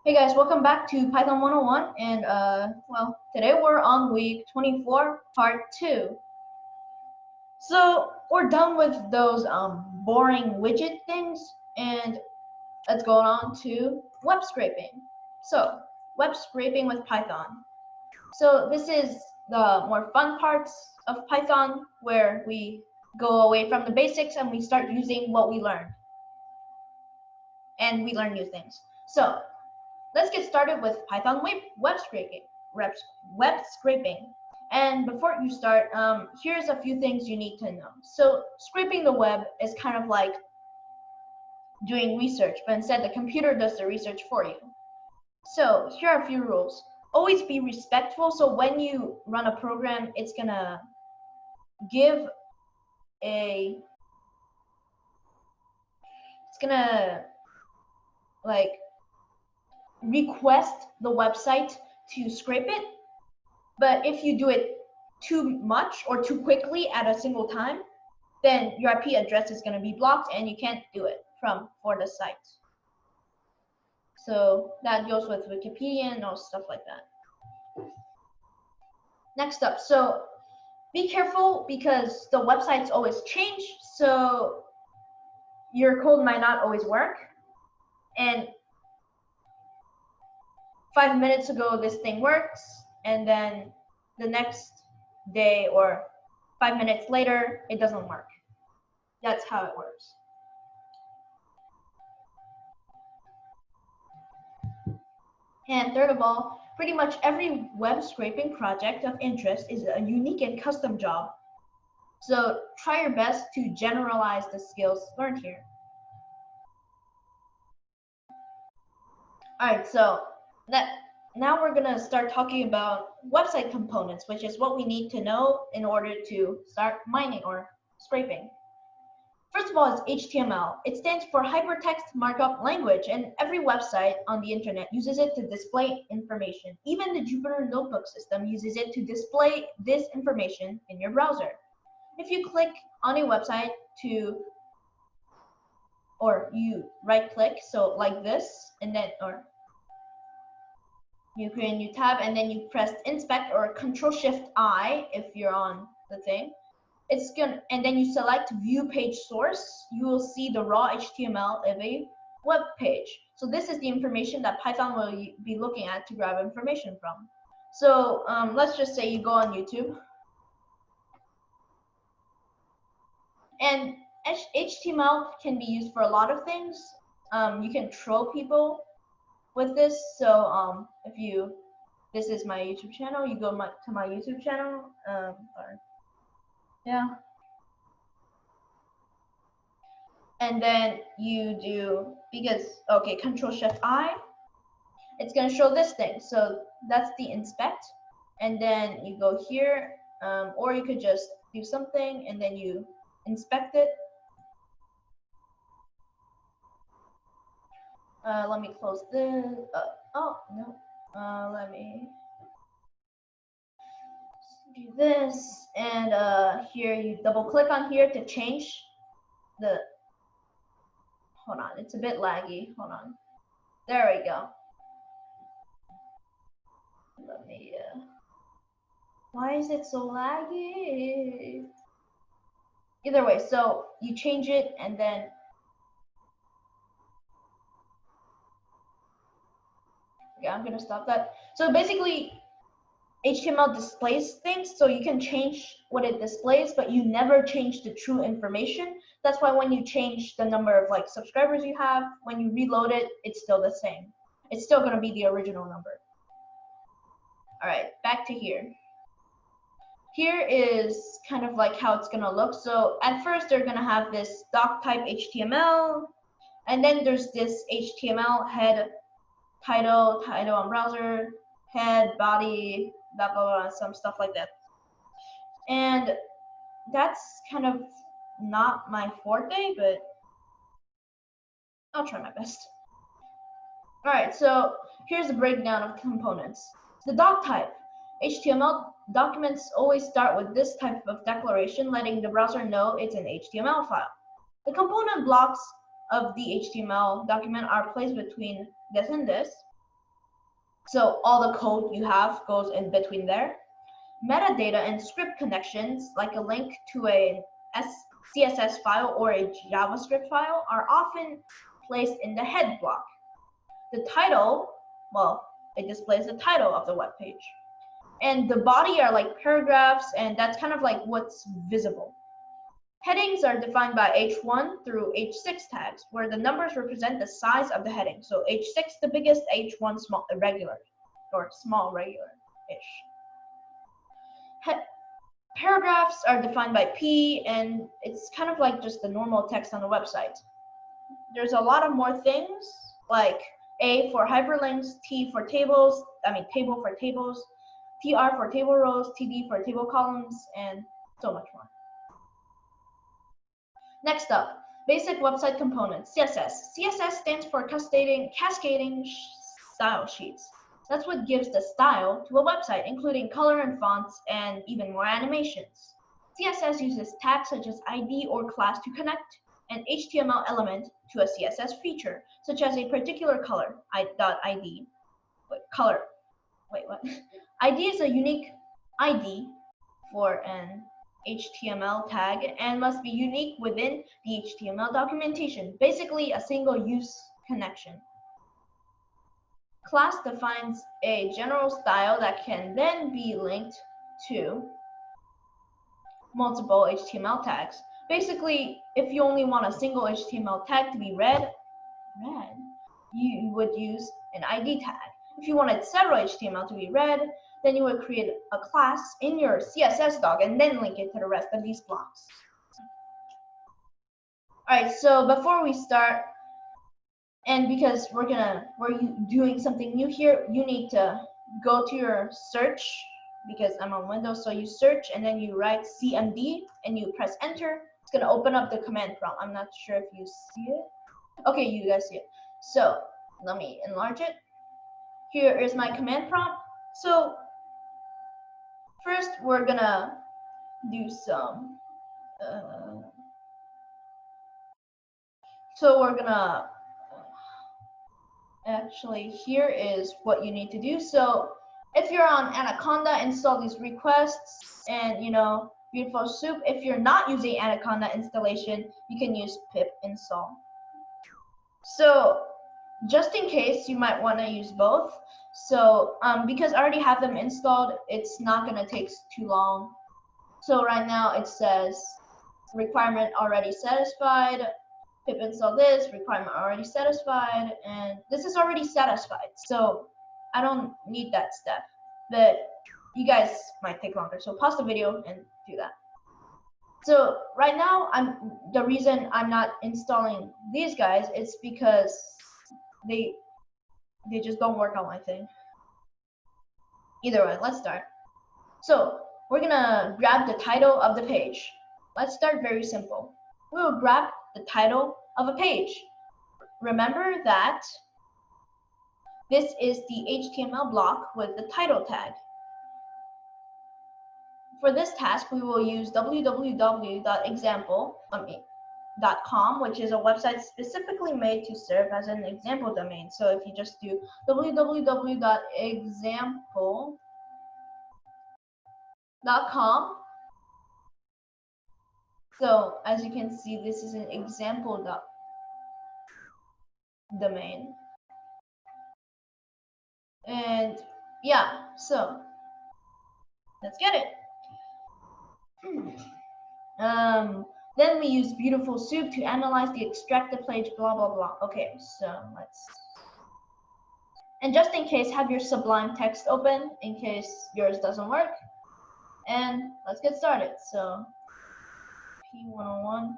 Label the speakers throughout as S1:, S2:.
S1: Hey guys, welcome back to Python 101 and well, today we're on week 24, part 2. So, we're done with those boring widget things and let's go on to web scraping. So, web scraping with Python. So, this is the more fun parts of Python where we go away from the basics and we start using what we learned. And we learn new things. So, let's get started with Python web scraping. Web scraping. And before you start, here's a few things you need to know. So scraping the web is kind of like doing research, but instead the computer does the research for you. So here are a few rules. Always be respectful. So when you run a program, it's gonna give a, it's gonna like request the website to scrape it. But if you do it too much or too quickly at a single time, then your IP address is going to be blocked and you can't do it for the site. So that goes with Wikipedia and all stuff like that. Next up, so be careful because the websites always change, so your code might not always work. And 5 minutes ago this thing works, and then the next day or 5 minutes later it doesn't work. That's how it works. And third of all, pretty much every web scraping project of interest is a unique and custom job. So try your best to generalize the skills learned here. All right, so now we're gonna start talking about website components, which is what we need to know in order to start mining or scraping. First of all, it's HTML. It stands for Hypertext Markup Language, and every website on the internet uses it to display information. Even the Jupyter Notebook system uses it to display this information in your browser. If you click on a website or you right-click, so like this, and then, or you create a new tab, and then you press Inspect or Control-Shift-I if you're on the thing. And then you select View Page Source, you will see the raw HTML of a web page. So this is the information that Python will be looking at to grab information from. So let's just say you go on YouTube. And HTML can be used for a lot of things. You can troll people with this. So this is my YouTube channel, you go to my YouTube channel, yeah. And then you do, okay, Control-Shift-I, it's going to show this thing. So that's the inspect. And then you go here, or you could just do something and then you inspect it. Let me close this. Oh, no. Let me do this. And here you double click on here to change the, hold on, it's a bit laggy. Hold on. There we go. Let me, why is it so laggy? Either way, so you change it and then okay, I'm gonna stop that. So basically, HTML displays things, so you can change what it displays, but you never change the true information. That's why when you change the number of like subscribers you have, when you reload it, it's still the same. It's still gonna be the original number. All right, back to here. Here is kind of like how it's gonna look. So at first they're gonna have this doc type HTML, and then there's this HTML head, title on browser, head, body, blah, blah, blah, some stuff like that. And that's kind of not my forte, but I'll try my best. All right, so here's the breakdown of components. The doc type. HTML documents always start with this type of declaration, letting the browser know it's an HTML file. The component blocks of the HTML document are placed between this and this. So all the code you have goes in between there. Metadata and script connections, like a link to a CSS file or a JavaScript file, are often placed in the head block. The title, well, it displays the title of the web page. And the body are like paragraphs, and that's kind of like what's visible. Headings are defined by H1 through H6 tags, where the numbers represent the size of the heading. So H6 the biggest, H1 small, regular, or small regular-ish. Paragraphs are defined by P, and it's kind of like just the normal text on the website. There's a lot of more things, like A for hyperlinks, T for tables, table for tables, TR for table rows, TD for table columns, and so much more. Next up, basic website components, CSS. CSS stands for cascading style sheets. That's what gives the style to a website, including color and fonts and even more animations. CSS uses tags such as ID or class to connect an HTML element to a CSS feature, such as a particular color, .id. ID is a unique ID for an HTML tag and must be unique within the HTML documentation, basically a single-use connection. Class defines a general style that can then be linked to multiple HTML tags. Basically, if you only want a single HTML tag to be read, you would use an ID tag. If you wanted several HTML to be read, then you would create a class in your CSS doc and then link it to the rest of these blocks. All right, so before we start, and because we're doing something new here, you need to go to your search, because I'm on Windows, so you search and then you write CMD and you press enter. It's gonna open up the command prompt. I'm not sure if you see it. Okay, you guys see it. So let me enlarge it. Here is my command prompt. So first we're gonna do some so we're gonna actually, here is what you need to do. So if you're on Anaconda, install these requests, and beautiful soup. If you're not using Anaconda installation, you can use pip install. So just in case, you might want to use both. So because I already have them installed, it's not going to take too long. So right now it says requirement already satisfied, pip install this, requirement already satisfied, and this is already satisfied. So I don't need that step, but you guys might take longer. So pause the video and do that. So right now, the reason I'm not installing these guys is because they just don't work on my thing. Either way, let's start. So we're gonna grab the title of the page. Let's start very simple. We will grab the title of a page. Remember that this is the HTML block with the title tag. For this task, we will use www.example.com, which is a website specifically made to serve as an example domain. So if you just do www.example.com, so as you can see, this is an example domain. And yeah, so let's get it. Then we use beautiful soup to analyze the extracted page, blah blah blah. Okay, so and just in case, have your Sublime text open in case yours doesn't work. And let's get started. So P101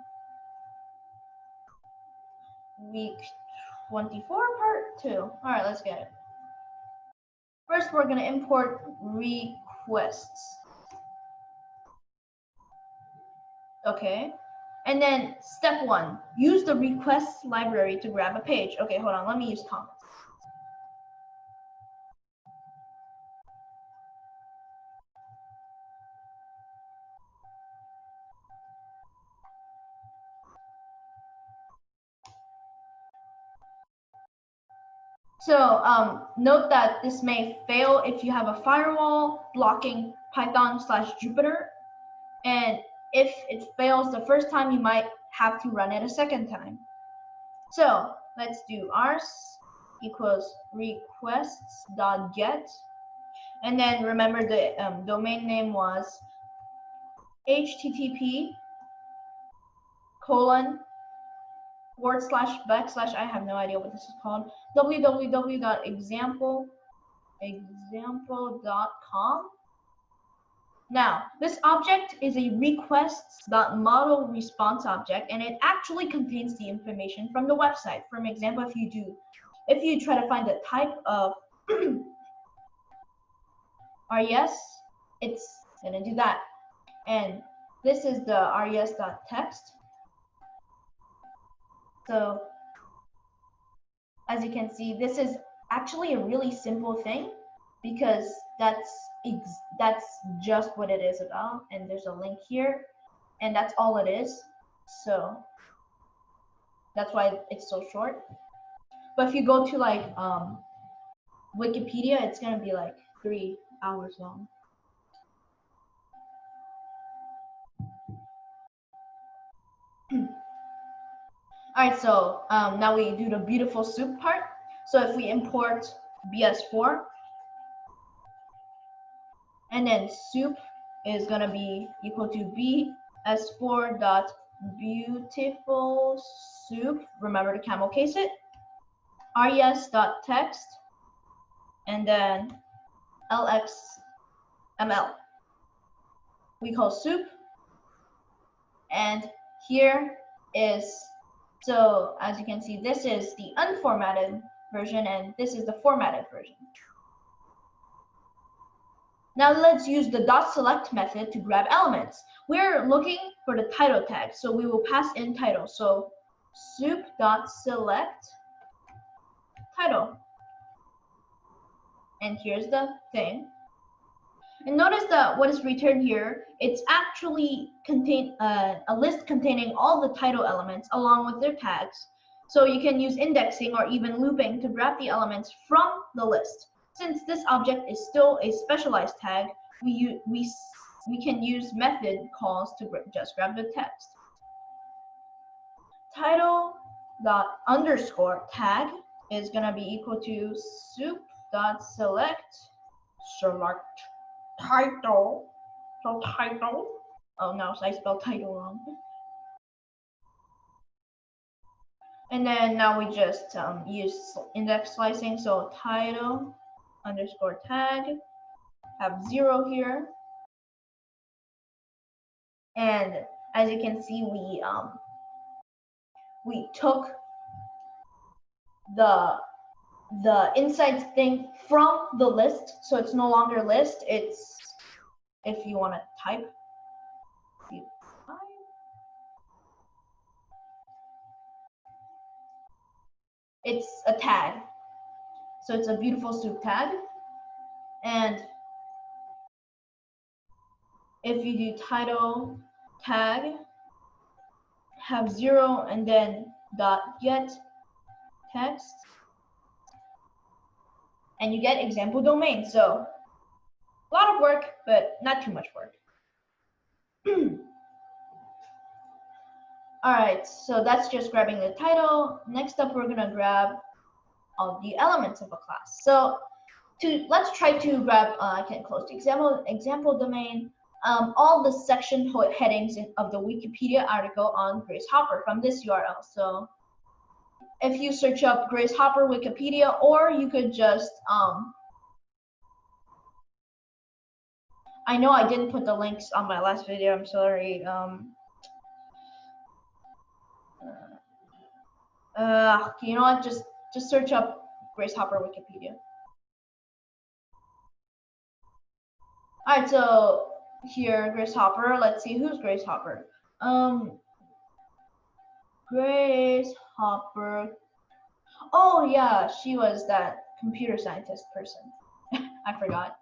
S1: week 24 part 2. All right, let's get it. First, we're gonna import requests. Okay, and then step 1, use the requests library to grab a page. Okay, hold on, let me use comments. So note that this may fail if you have a firewall blocking Python/Jupyter, and if it fails the first time, you might have to run it a second time. So let's do ars equals requests.get, and then remember the domain name was http:// I have no idea what this is called, www.example.com. Now, this object is a requests.model response object, and it actually contains the information from the website. For example, if you try to find the type of res, it's gonna do that. And this is the res.text. So as you can see, this is actually a really simple thing, because that's just what it is about, and there's a link here, and that's all it is. So that's why it's so short. But if you go to like Wikipedia, it's gonna be like 3 hours long. All right, so now we do the beautiful soup part. So if we import bs4, and then soup is gonna be equal to bs4.beautiful soup. Remember to camel case it. res.text, and then lxml. We call soup, and here is, so as you can see, this is the unformatted version, and this is the formatted version. Now let's use the .select method to grab elements. We're looking for the title tag, so we will pass in title. So soup.select title. And here's the thing. And notice that what is returned here, it's actually a list containing all the title elements along with their tags. So you can use indexing or even looping to grab the elements from the list. Since this object is still a specialized tag, we can use method calls to just grab the text. Title._tag is gonna be equal to soup.select title. So title. Oh no, so I spelled title wrong. And then now we just use index slicing. So title_tag, have 0 here. And as you can see, we took the inside thing from the list, so it's no longer list. It's, if you want to type, it's a tag. So it's a beautiful soup tag. And if you do title tag, have 0, and then .get text, and you get example domain. So a lot of work, but not too much work. All right, so that's just grabbing the title. Next up, we're gonna grab all the elements of a class. So let's try to grab, I can close the example domain, all the section headings of the Wikipedia article on Grace Hopper from this URL. So if you search up Grace Hopper Wikipedia, or you could just, I know I didn't put the links on my last video, I'm sorry. You know what, just search up Grace Hopper Wikipedia. All right, so here, Grace Hopper, let's see, who's Grace Hopper? Grace Hopper, oh yeah, she was that computer scientist person. I forgot.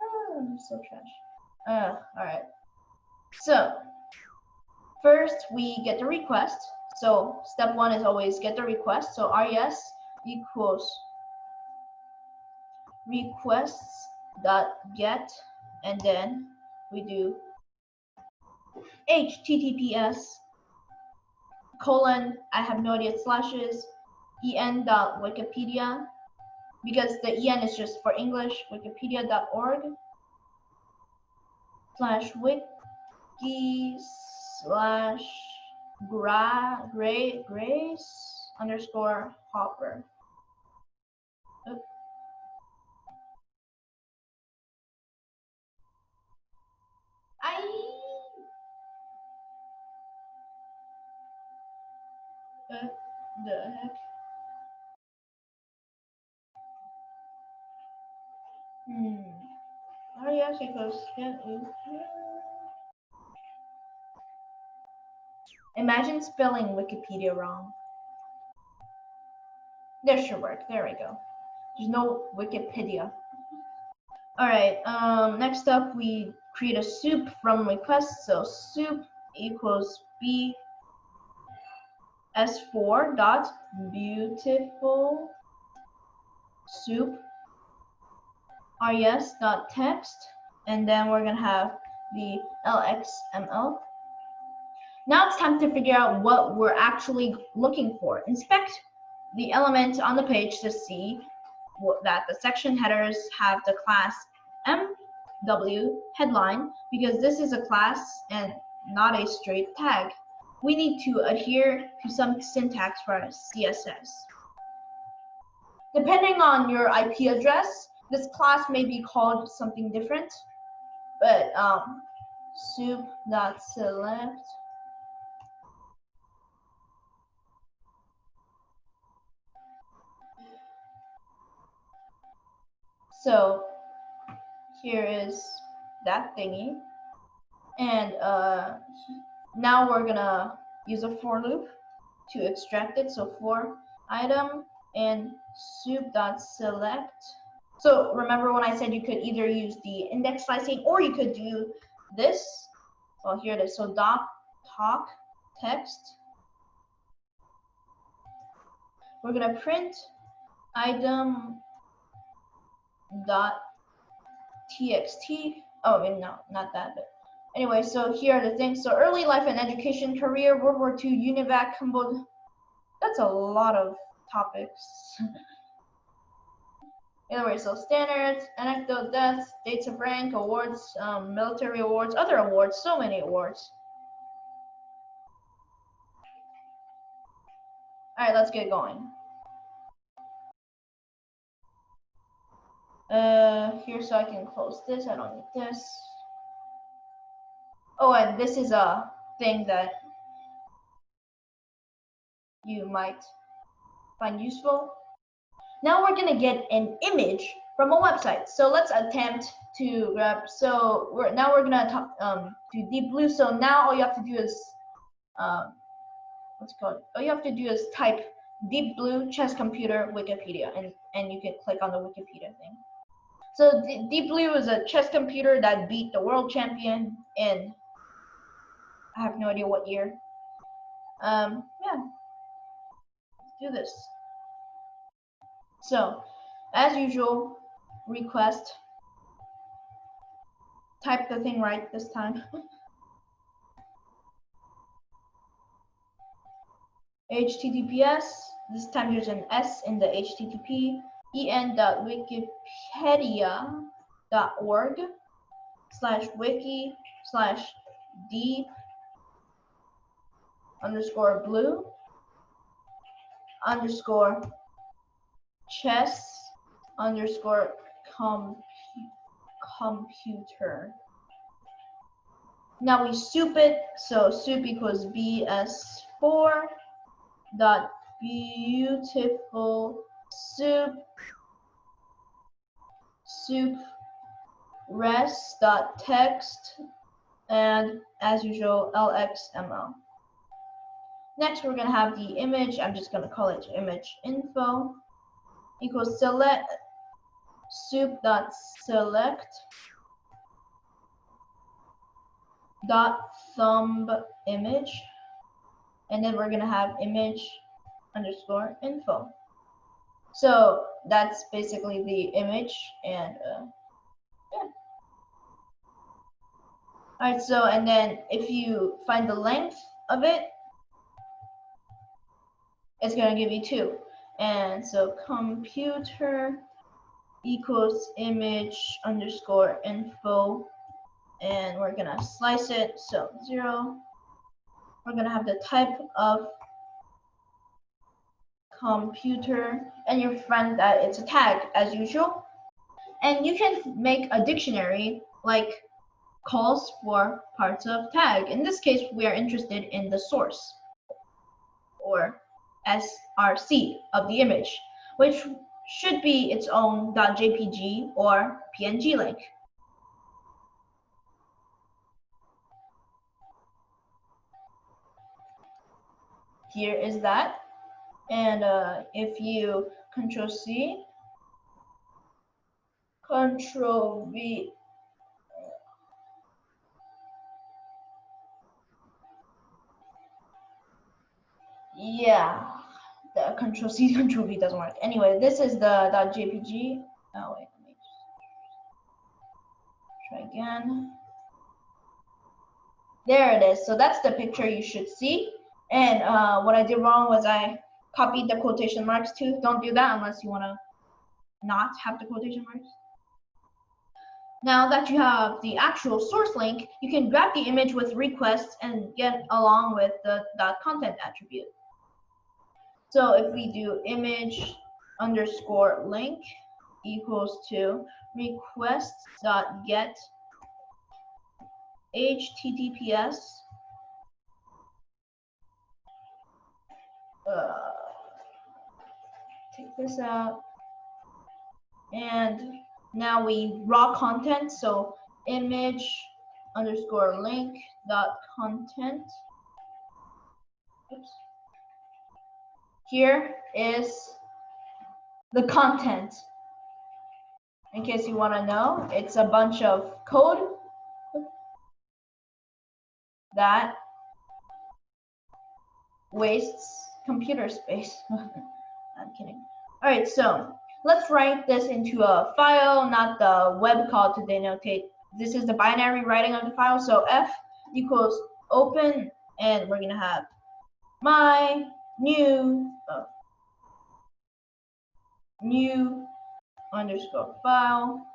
S1: Oh, I'm so trash. All right, so first we get the request. So step 1 is always get the request. So res equals requests dot get, and then we do https colon, I have no idea, slashes en.wikipedia, because the en is just for English, wikipedia.org slash wiki slash grace underscore hopper. What the heck? Oh yeah, because imagine spelling Wikipedia wrong. This should work. There we go. There's no Wikipedia. Alright, next up we create a soup from request. So soup equals b s4 dot beautiful soup res dot text, and then we're gonna have the lxml. Now it's time to figure out what we're actually looking for. Inspect the element on the page to see that the section headers have the class MW headline, because this is a class and not a straight tag. We need to adhere to some syntax for CSS. Depending on your IP address, this class may be called something different, but soup.select. So here is that thingy, and now we're gonna use a for loop to extract it. So for item and soup.select. So remember when I said you could either use the index slicing or you could do this. Well, here it is. So talk text. We're gonna print item dot txt. Oh, no, not that, but anyway, so here are the things. So early life and education, career, World War II, UNIVAC, Cambodia. That's a lot of topics. Anyway, so standards, anecdote, deaths, dates of rank, awards, military awards, other awards, so many awards. All right, let's get going. Here, so I can close this. I don't need this. Oh, and this is a thing that you might find useful. Now we're gonna get an image from a website. So let's attempt to grab. So we're gonna do deep blue. So now all you have to do is what's it called? All you have to do is type deep blue chess computer Wikipedia, and you can click on the Wikipedia thing. So Deep Blue is a chess computer that beat the world champion in, I have no idea what year. Yeah, let's do this. So, as usual, request. Type the thing right this time. HTTPS. This time there's an S in the HTTP. en.wikipedia.org /wiki /deep underscore blue underscore chess underscore computer. Now we soup it, so soup equals bs4 dot beautiful soup res dot text, and as usual lxml. Next we're gonna have the image. I'm just gonna call it image info equals select soup dot select dot thumb image, and then we're gonna have image underscore info. So that's basically the image, and yeah. All right, so and then if you find the length of it, it's gonna give you 2. And so computer equals image underscore info, and we're gonna slice it, so 0. We're gonna have the type of computer, and your friend that it's a tag as usual. And you can make a dictionary like calls for parts of tag. In this case, we are interested in the source or src of the image, which should be its own .jpg or png link. Here is that. And if you Control C, Control V, yeah, the Control C, Control V doesn't work. Anyway, this is the .jpg. Oh wait, let me try again. There it is. So that's the picture you should see. And what I did wrong was I copied the quotation marks too. Don't do that unless you want to not have the quotation marks. Now that you have the actual source link, you can grab the image with requests and get along with the .content attribute. So if we do image underscore link equals to requests.get https take this out, and now we raw content, so image underscore link dot content. Oops. Here is the content. In case you want to know, it's a bunch of code that wastes computer space. I'm kidding. All right, so let's write this into a file, not the web call to denotate. This is the binary writing of the file. So f equals open, and we're gonna have my new new underscore file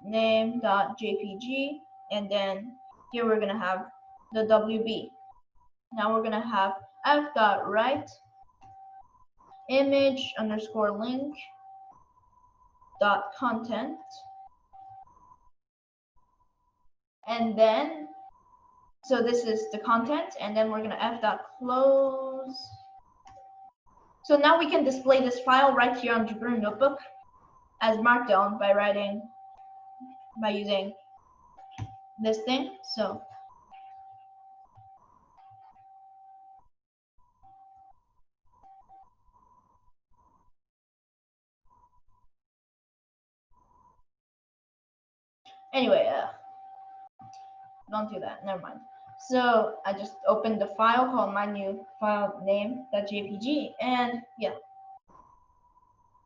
S1: name dot jpg, and then here we're gonna have the wb. Now we're gonna have f dot write image underscore link dot content, and then so this is the content, and then we're gonna f dot close. So now we can display this file right here on Jupyter Notebook as Markdown by using this thing. So anyway, don't do that, never mind. So I just opened the file called my new file name.jpg, and yeah,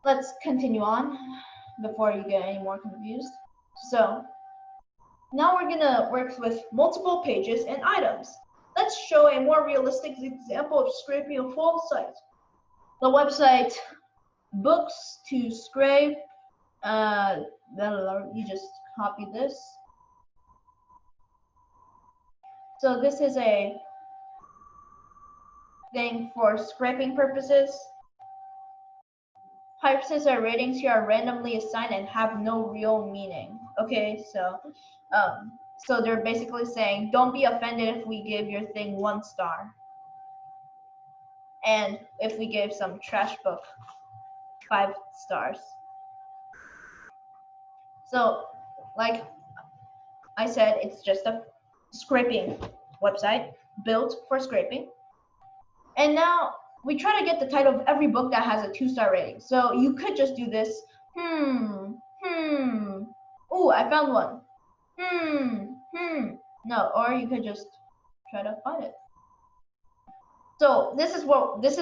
S1: let's continue on before you get any more confused. So now we're gonna work with multiple pages and items. Let's show a more realistic example of scraping a full site. The website books to scrape, you just copy this. So this is a thing for scraping purposes. Hypersense or ratings here are randomly assigned and have no real meaning. Okay, so they're basically saying don't be offended if we give your thing 1 star, and if we gave some trash book 5 stars. So like I said, it's just a scraping website built for scraping. And now we try to get the title of every book that has a 2-star rating. So you could just do this. Ooh, I found one. No, or you could just try to find it. So this is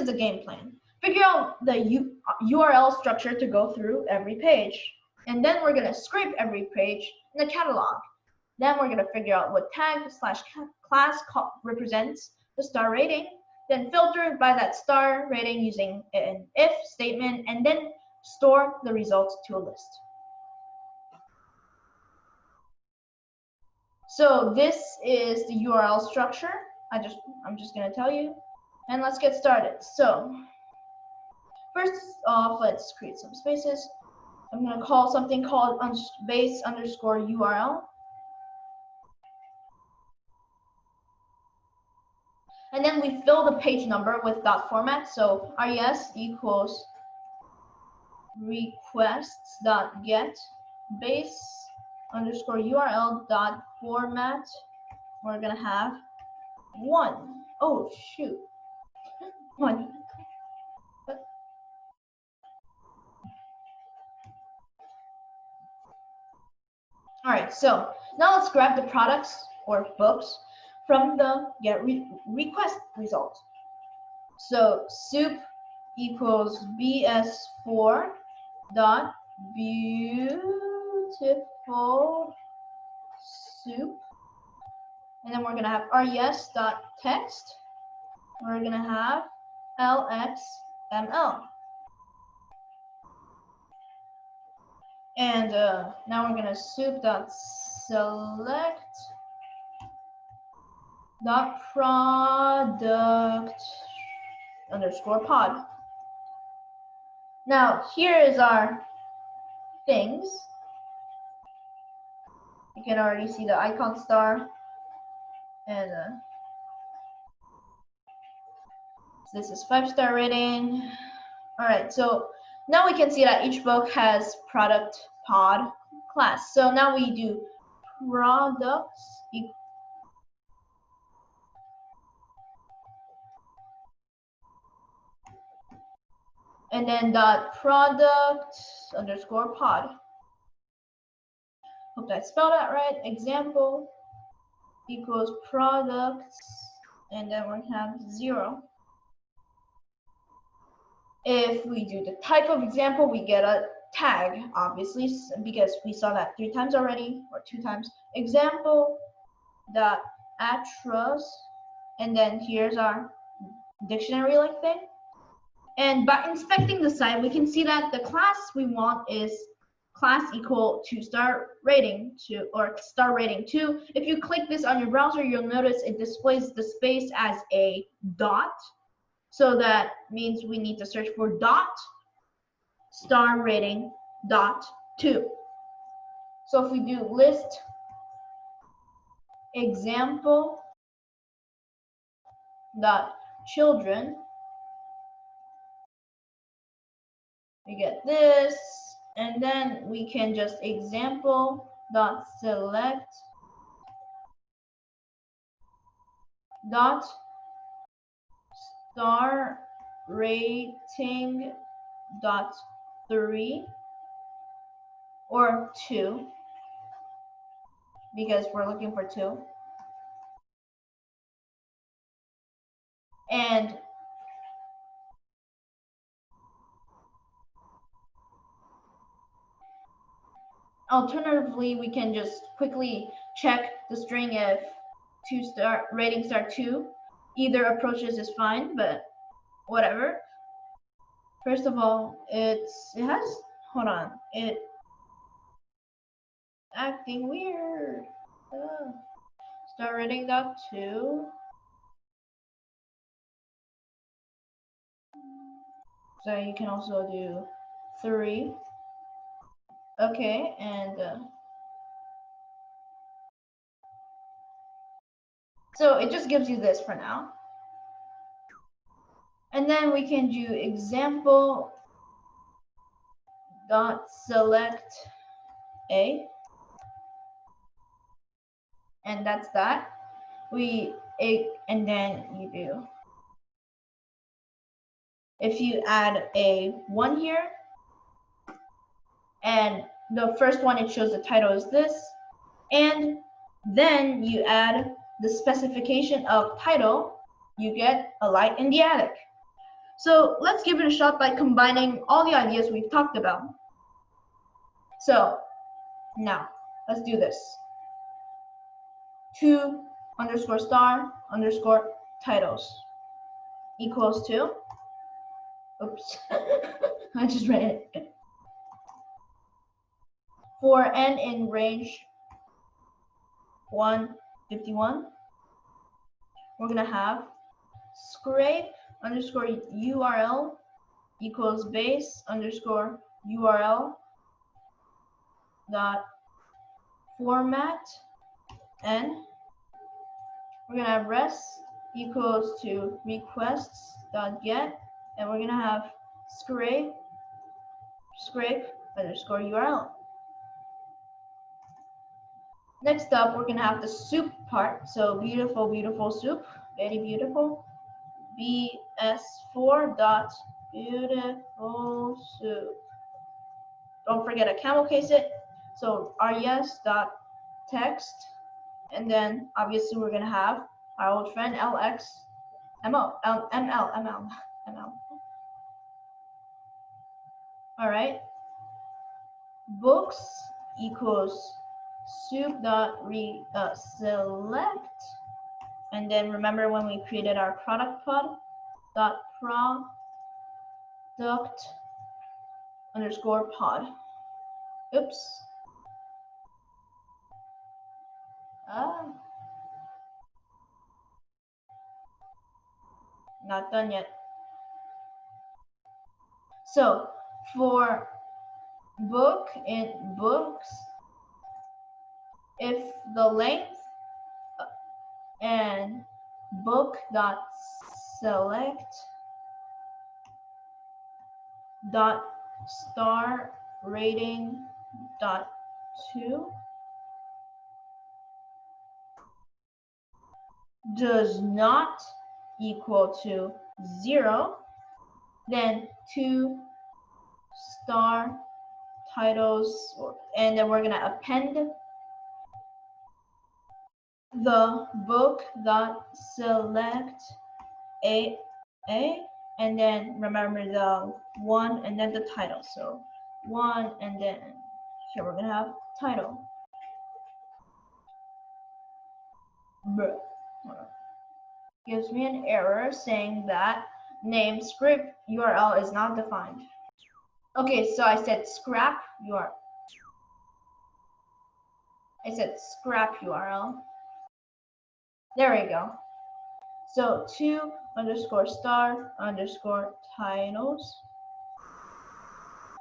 S1: the game plan. figure out the URL structure to go through every page. And then we're going to scrape every page in the catalog. Then we're going to figure out what tag/class represents the star rating, then filter by that star rating using an if statement, and then store the results to a list. So this is the URL structure. I'm just going to tell you, and let's get started. So first off, let's create some spaces. I'm going to call something called base_URL. And then we fill the page number with .format. So res equals requests.get base_URL.format. We're gonna have 1. Oh shoot. 1. Alright, so now let's grab the products or books from the get request result. So soup equals bs4 dot beautiful soup, and then we're gonna have res dot text. We're gonna have lxml, and now we're gonna soup dot select dot product underscore pod. Now here is our things. You can already see the icon star, and this is 5-star rating. All right, so now we can see that each book has product pod class. So now we do products and then dot product underscore pod. Hope I spelled that right. Example equals products, and then we have 0. If we do the type of example, we get a tag, obviously, because we saw that 3 times already, or 2 times. Example dot attrus, and then here's our dictionary-like thing. And by inspecting the site, we can see that the class we want is class equal to star rating 2 or star rating 2. If you click this on your browser, you'll notice it displays the space as a dot. So that means we need to search for dot star rating dot 2. So if we do list example dot children, we get this, and then we can just example dot select dot star rating dot 3 or 2, because we're looking for 2. And alternatively, we can just quickly check the string if 2-star rating star 2 either approaches is fine, but whatever. First of all, it has, hold on, it acting weird. Star rating dot 2. So you can also do 3. Okay, and so it just gives you this for now. And then we can do example dot select a, and that's that. And then you do, if you add a 1 here, and the first one, it shows the title is this, and then you add the specification of title, you get a light in the attic. So let's give it a shot by combining all the ideas we've talked about. So now let's do this. 2 underscore star underscore titles equals to, oops, I just read it. For n in range 151, we're gonna have scrape underscore URL equals base underscore URL dot format, and we're gonna have res equals to requests dot get, and we're gonna have scrape underscore URL. Next up, we're gonna have the soup part. So beautiful soup, very beautiful. bs4 dot beautiful soup. Don't forget to camel case it. So res dot text, and then obviously we're gonna have our old friend ml. All right. Books equals soup dot select, and then remember when we created our product pod dot product underscore pod. Oops. Not done yet. So for book in books, if the length and book dot select dot star rating dot 2 does not equal to 0, then 2 star titles, and then we're gonna append the book dot select a, and then remember the 1 and then the title. So 1, and then here we're gonna have title. Bruh. Gives me an error saying that name script URL is not defined. Okay, so I said scrap URL. I said scrap URL. There we go. So 2 underscore star underscore titles,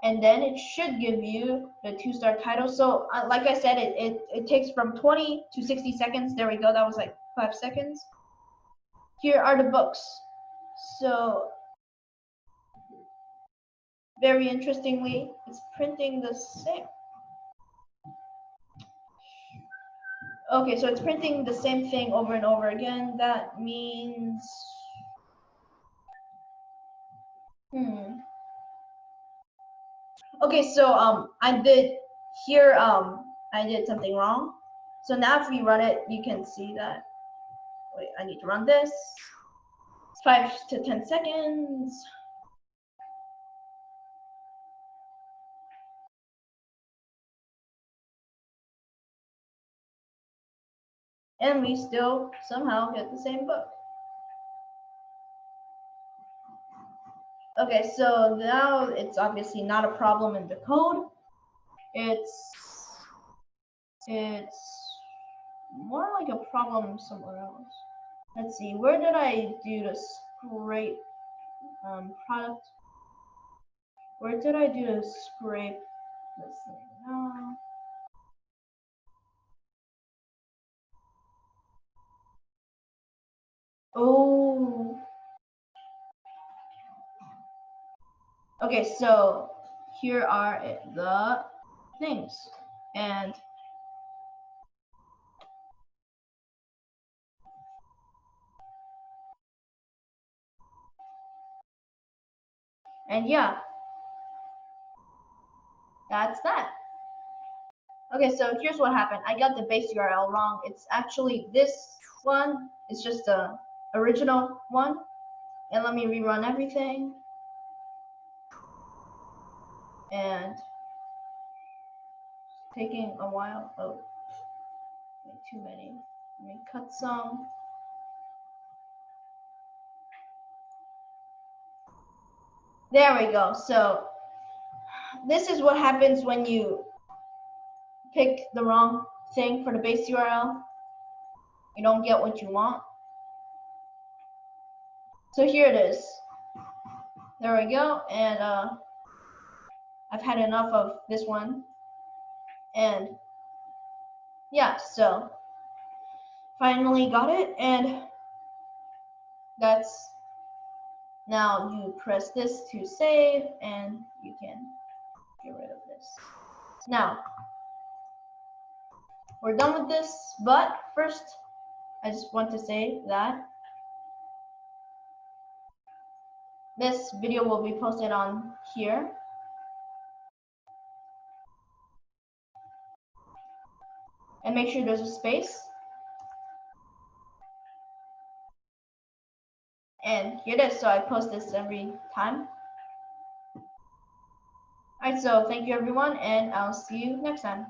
S1: and then it should give you the 2-star title. So like I said, it takes from 20 to 60 seconds. There we go. That was like 5 seconds. Here are the books. So very interestingly, it's printing the same. Okay, so it's printing the same thing over and over again. That means, okay, so I did something wrong. So now if we run it, you can see that. Wait, I need to run this. 5 to 10 seconds. And we still somehow get the same book. Okay, so now it's obviously not a problem in the code. It's more like a problem somewhere else. Let's see, where did I do the scrape product? Where did I do the scrape this thing? No. Oh. Okay, so here are the things, and yeah, that's that. Okay, so here's what happened. I got the base URL wrong. It's actually this one. It's just the original one, And let me rerun everything. And taking a while. Oh, way too many. Let me cut some. There we go. So this is what happens when you pick the wrong thing for the base URL. You don't get what you want. So here it is. There we go. And I've had enough of this one. And yeah, so finally got it. And that's, now you press this to save and you can get rid of this. Now, we're done with this, but first, I just want to say that this video will be posted on here. And make sure there's a space. And here it is, so I post this every time. Alright, so thank you everyone, and I'll see you next time.